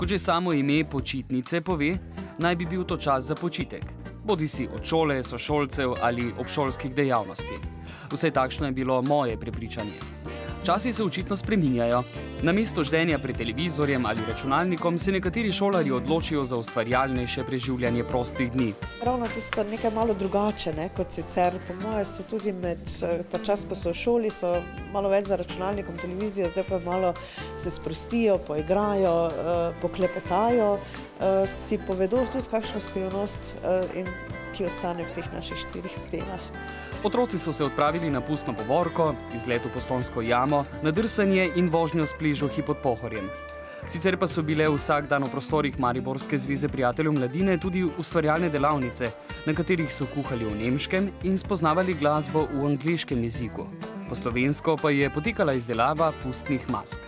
Kot že samo ime počitnice pove, naj bi bil to čas za počitek. Bodisi od šole, sošolcev ali obšolskih dejavnosti. Vse takšno je bilo moje prepričanje. Časi se očitno spreminjajo. Namesto ždenja pred televizorjem ali računalnikom se nekateri šolarji odločijo za ustvarjalnejše preživljanje prostih dni. Ravno tisto nekaj malo drugače, kot sicer. Po moje so tudi med ta čas, ko so v šoli, so malo več za računalnikom, televizijo, zdaj pa malo se sprostijo, poigrajo, poklepetajo, si povedo tudi kakšno skrivnost, ki ostane v teh naših 4 stenah. Otroci so se odpravili na pustno povorko, izlet v Postojnsko jamo, na drsanje in vožnjo s pližo pod Pohorjem. Sicer pa so bile vsak dan v prostorih Mariborske zveze prijateljev mladine tudi ustvarjalne delavnice, na katerih so kuhali v nemškem in spoznavali glasbo v angleškem jeziku. Po slovensko pa je potekala izdelava pustnih mask.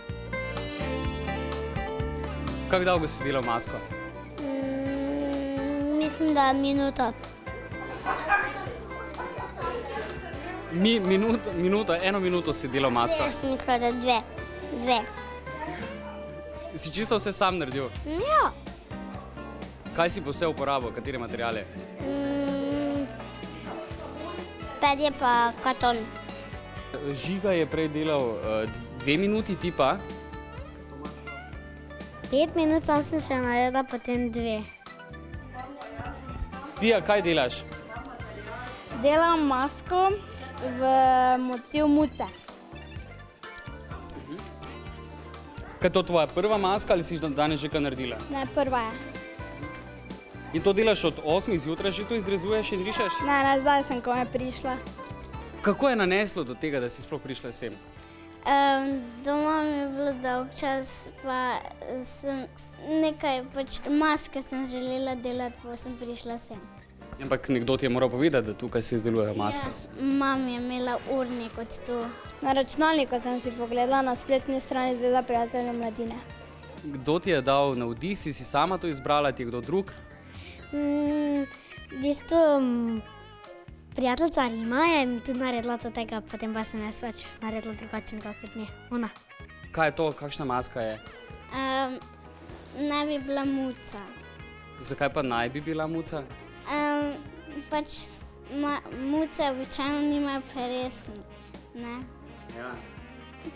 Kako dolgo si delal masko? Mislim, da minuto. Eno minuto si delal masko? Jaz sem mislila, da dve. Si čisto vse sam naredil? Ja. Kaj si pa vse uporabil, katere materiale? Pedje pa karton. Žiga je prej delal 2 minuti, ti pa? 5 minut sem še naredila, potem 2. Pija, kaj delaš? Delam masko v motiv muce. Kaj je to tvoja prva maska ali si danes že kaj naredila? Ne, prva je. In to delaš od 8 zjutraj, že to izrezuješ in rišeš? Ne, zdaj sem komaj prišla. Kako je naneslo do tega, da si sploh prišla sem? Doma mi je bilo dolgčas, pa sem nekaj, maske sem želela delati, pa sem prišla sem. Ampak nekdo ti je moral povedati, da tukaj se izdelujejo maske. Ja, mam je imela urnik od tu. Na računalniku sem si pogledala na spletni strani Zveza prijateljev mladine. Kdo ti je dal navdih? Si sama to izbrala, ti je kdo drug? V bistvu prijateljica Rima je mi tudi naredila to tega, potem pa sem jaz pač naredila drugačen kakor nje. Ona. Kaj je to? Kakšna maska je? Naj bi bila muca. Zakaj pa naj bi bila muca? Pač muce običajno nimajo peresen, ne? Ja.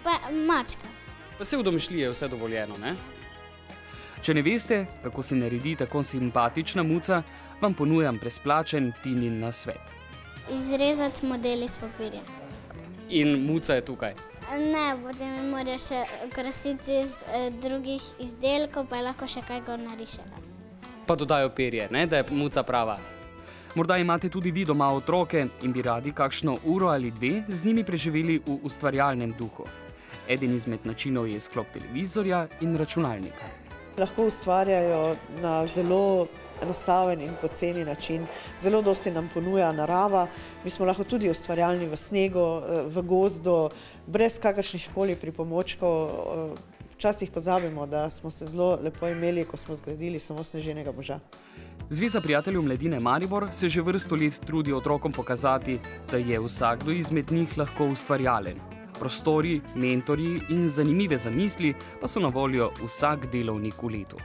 Pa mačka. Pa se v domišljiji je vse dovoljeno, ne? Če ne veste, kako se naredi tako simpatična muca, vam ponujam presplačen Tinin nasvet. Izrezati model iz papirja. In muca je tukaj? Ne, potem mi morajo še okrasiti iz drugih izdelkov, pa je lahko še kaj gor narišena. Pa dodajo perje, ne, da je muca prava. Morda imate tudi vi doma otroke in bi radi kakšno uro ali 2 z njimi preživeli v ustvarjalnem duhu. Eden izmed načinov je sklop televizorja in računalnika. Lahko ustvarjajo na zelo enostaven in poceni način. Zelo dosti nam ponuja narava. Mi smo lahko tudi ustvarjalni v snegu, v gozdu, brez kakršnihkoli pripomočkov. Včasih pozabimo, da smo se zelo lepo imeli, ko smo zgradili samo sneženega moža. Zveza prijateljev mladine Maribor se že vrsto let trudi otrokom pokazati, da je vsakdo izmed njih lahko ustvarjalen. Prostori, mentorji in zanimive zamisli pa so na voljo vsak delovnik v letu.